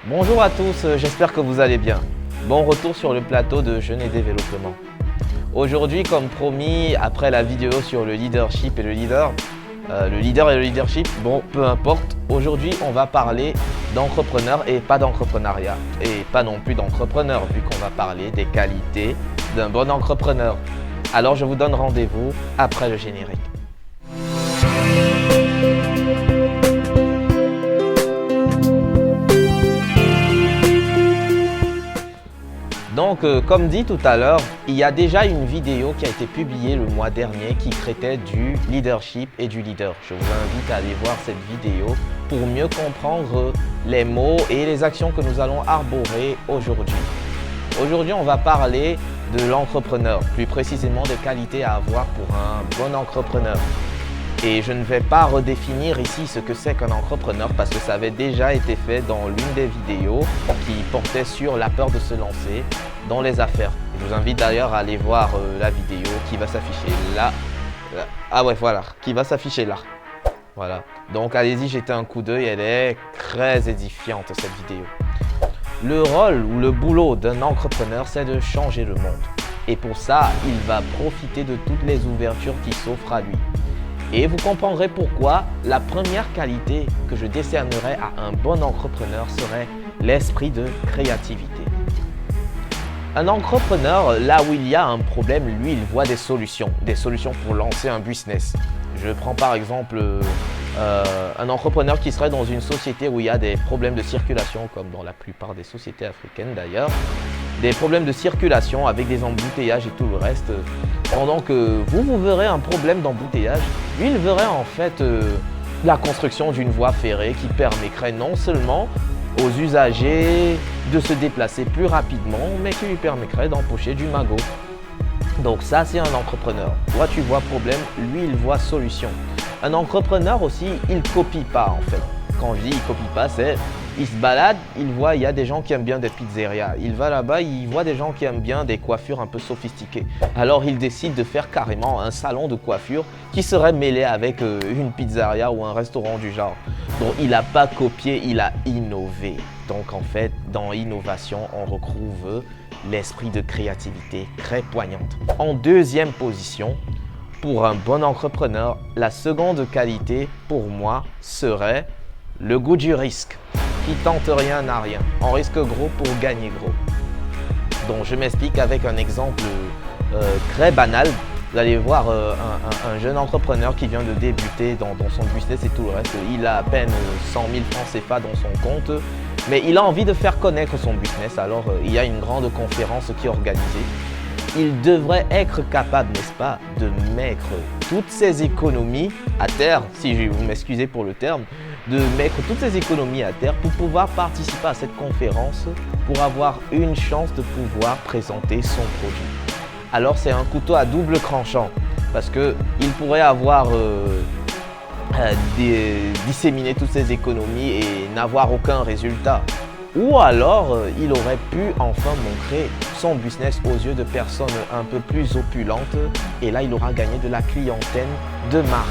Bonjour à tous, j'espère que vous allez bien. Bon retour sur le plateau de Jeunes et Développement. Aujourd'hui, comme promis, après la vidéo sur le leadership et le leader et le leadership, bon, peu importe. Aujourd'hui, on va parler d'entrepreneur et pas d'entrepreneuriat. Et pas non plus d'entrepreneur, vu qu'on va parler des qualités d'un bon entrepreneur. Alors, je vous donne rendez-vous après le générique. Donc, comme dit tout à l'heure, il y a déjà une vidéo qui a été publiée le mois dernier qui traitait du leadership et du leader. Je vous invite à aller voir cette vidéo pour mieux comprendre les mots et les actions que nous allons arborer aujourd'hui. Aujourd'hui, on va parler de l'entrepreneur, plus précisément des qualités à avoir pour un bon entrepreneur. Et je ne vais pas redéfinir ici ce que c'est qu'un entrepreneur parce que ça avait déjà été fait dans l'une des vidéos qui portait sur la peur de se lancer dans les affaires. Je vous invite d'ailleurs à aller voir la vidéo qui va s'afficher là. Ah ouais, voilà, qui va s'afficher là. Voilà. Donc allez-y, jetez un coup d'œil, elle est très édifiante cette vidéo. Le rôle ou le boulot d'un entrepreneur, c'est de changer le monde. Et pour ça, il va profiter de toutes les ouvertures qui s'offrent à lui. Et vous comprendrez pourquoi la première qualité que je décernerais à un bon entrepreneur serait l'esprit de créativité. Un entrepreneur, là où il y a un problème, lui, il voit des solutions pour lancer un business. Je prends par exemple un entrepreneur qui serait dans une société où il y a des problèmes de circulation, comme dans la plupart des sociétés africaines d'ailleurs. Des problèmes de circulation avec des embouteillages et tout le reste. Pendant que vous verrez un problème d'embouteillage, lui, il verrait en fait la construction d'une voie ferrée qui permettrait non seulement aux usagers de se déplacer plus rapidement, mais qui lui permettrait d'empocher du magot. Donc ça, c'est un entrepreneur. Toi, tu vois problème, lui, il voit solution. Un entrepreneur aussi, il copie pas en fait. Quand je dis il copie pas, c'est il se balade, il voit, il y a des gens qui aiment bien des pizzerias. Il va là-bas, il voit des gens qui aiment bien des coiffures un peu sophistiquées. Alors il décide de faire carrément un salon de coiffure qui serait mêlé avec une pizzeria ou un restaurant du genre. Donc il n'a pas copié, il a innové. Donc en fait, dans innovation, on retrouve l'esprit de créativité très poignante. En deuxième position, pour un bon entrepreneur, la seconde qualité pour moi serait le goût du risque. Qui tente rien n'a rien. On risque gros pour gagner gros. Donc je m'explique avec un exemple très banal. Vous allez voir un jeune entrepreneur qui vient de débuter dans son business et tout le reste. Il a à peine 100 000 francs CFA dans son compte. Mais il a envie de faire connaître son business. Alors il y a une grande conférence qui est organisée. Il devrait être capable, n'est-ce pas, de mettre toutes ses économies à terre, si vous m'excusez pour le terme, de mettre toutes ses économies à terre pour pouvoir participer à cette conférence, pour avoir une chance de pouvoir présenter son produit. Alors c'est un couteau à double tranchant, parce qu'il pourrait avoir disséminé toutes ses économies et n'avoir aucun résultat. Ou alors, il aurait pu enfin montrer son business aux yeux de personnes un peu plus opulentes et là, il aura gagné de la clientèle de marque.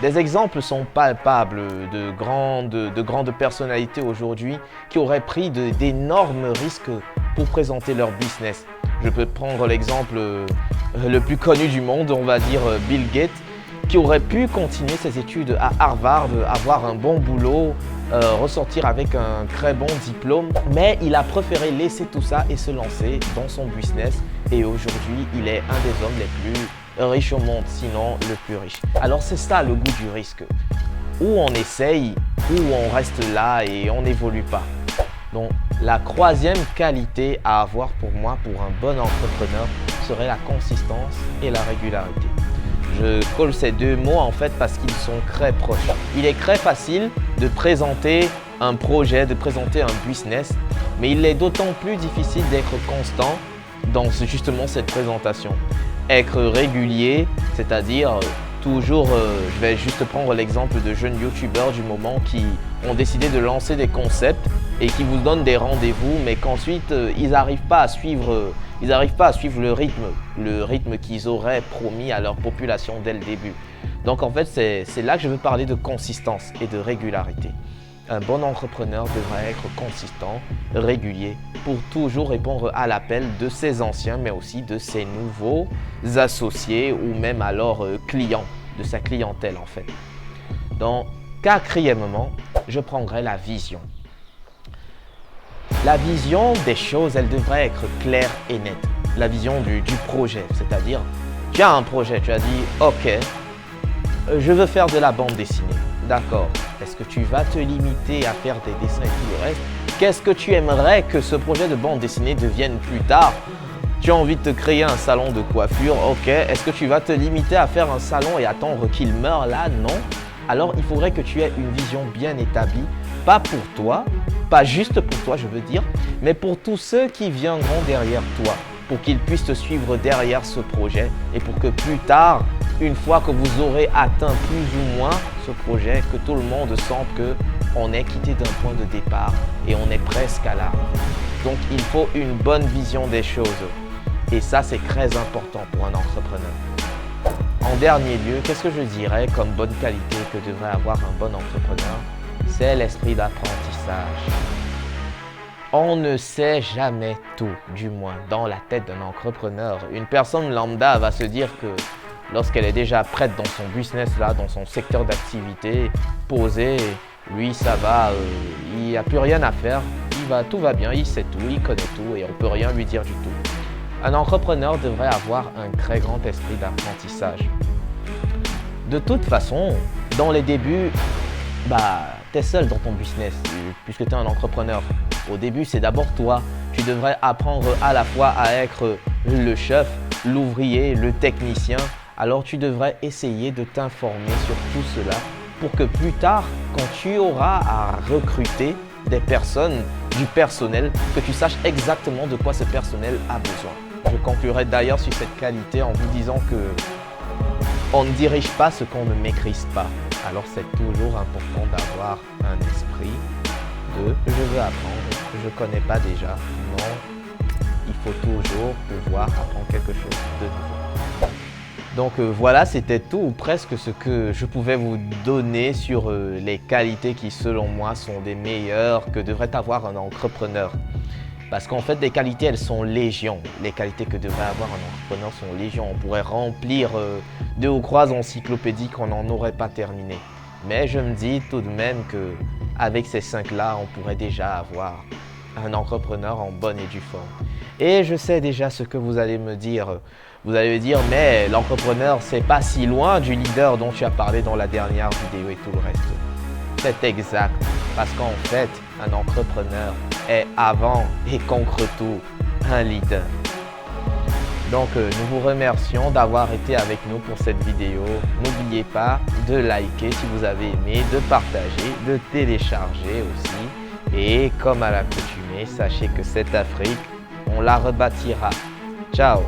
Des exemples sont palpables de grandes personnalités aujourd'hui qui auraient pris d'énormes risques pour présenter leur business. Je peux prendre l'exemple le plus connu du monde, on va dire Bill Gates, qui aurait pu continuer ses études à Harvard, avoir un bon boulot, ressortir avec un très bon diplôme, mais il a préféré laisser tout ça et se lancer dans son business et aujourd'hui il est un des hommes les plus riches au monde, sinon le plus riche. Alors c'est ça le goût du risque, où on essaye, où on reste là et on n'évolue pas. Donc la troisième qualité à avoir pour moi, pour un bon entrepreneur, serait la consistance et la régularité. Je colle ces deux mots en fait parce qu'ils sont très proches. Il est très facile de présenter un projet, de présenter un business, mais il est d'autant plus difficile d'être constant dans justement cette présentation. Être régulier, c'est-à-dire toujours, je vais juste prendre l'exemple de jeunes youtubeurs du moment qui ont décidé de lancer des concepts et qui vous donnent des rendez-vous, mais qu'ensuite ils n'arrivent pas à suivre le rythme qu'ils auraient promis à leur population dès le début. Donc en fait, c'est là que je veux parler de consistance et de régularité. Un bon entrepreneur devrait être consistant, régulier, pour toujours répondre à l'appel de ses anciens, mais aussi de ses nouveaux associés ou même alors clients, de sa clientèle en fait. Donc, quatrièmement, je prendrai la vision. La vision des choses, elle devrait être claire et nette. La vision du projet, c'est-à-dire, tu as un projet, tu as dit, ok, je veux faire de la bande dessinée. D'accord. Est-ce que tu vas te limiter à faire des dessins et tout le reste? Qu'est-ce que tu aimerais que ce projet de bande dessinée devienne plus tard? Tu as envie de te créer un salon de coiffure, ok. Est-ce que tu vas te limiter à faire un salon et attendre qu'il meure là? Non. Alors, il faudrait que tu aies une vision bien établie, pas pour toi, pas juste pour toi, je veux dire, mais pour tous ceux qui viendront derrière toi, pour qu'ils puissent te suivre derrière ce projet et pour que plus tard, une fois que vous aurez atteint plus ou moins ce projet, que tout le monde sente qu'on est quitté d'un point de départ et on est presque à l'arrivée. Donc, il faut une bonne vision des choses. Et ça, c'est très important pour un entrepreneur. En dernier lieu, qu'est-ce que je dirais comme bonne qualité que devrait avoir un bon entrepreneur? C'est l'esprit d'apprentissage. On ne sait jamais tout, du moins dans la tête d'un entrepreneur. Une personne lambda va se dire que lorsqu'elle est déjà prête dans son business, là, dans son secteur d'activité, posée, lui ça va, il n'y a plus rien à faire, tout va bien, il sait tout, il connaît tout et on ne peut rien lui dire du tout. Un entrepreneur devrait avoir un très grand esprit d'apprentissage. De toute façon, dans les débuts, tu es seul dans ton business puisque tu es un entrepreneur. Au début, c'est d'abord toi. Tu devrais apprendre à la fois à être le chef, l'ouvrier, le technicien. Alors tu devrais essayer de t'informer sur tout cela pour que plus tard, quand tu auras à recruter des personnes, du personnel, que tu saches exactement de quoi ce personnel a besoin. Je conclurai d'ailleurs sur cette qualité en vous disant que on ne dirige pas ce qu'on ne maîtrise pas. Alors c'est toujours important d'avoir un esprit de « je veux apprendre, je ne connais pas déjà ». Non, il faut toujours pouvoir apprendre quelque chose de nouveau. Donc voilà, c'était tout ou presque ce que je pouvais vous donner sur les qualités qui selon moi sont des meilleures que devrait avoir un entrepreneur. Parce qu'en fait, les qualités, elles sont légion. Les qualités que devrait avoir un entrepreneur sont légion. On pourrait remplir 2 ou 3 encyclopédies qu'on n'en aurait pas terminé. Mais je me dis tout de même qu'avec ces 5-là, on pourrait déjà avoir un entrepreneur en bonne et due forme. Et je sais déjà ce que vous allez me dire. Vous allez me dire, mais l'entrepreneur, c'est pas si loin du leader dont tu as parlé dans la dernière vidéo et tout le reste. C'est exact, parce qu'en fait, un entrepreneur est avant et contre tout un leader. Donc, nous vous remercions d'avoir été avec nous pour cette vidéo. N'oubliez pas de liker si vous avez aimé, de partager, de télécharger aussi. Et comme à l'accoutumée, sachez que cette Afrique, on la rebâtira. Ciao!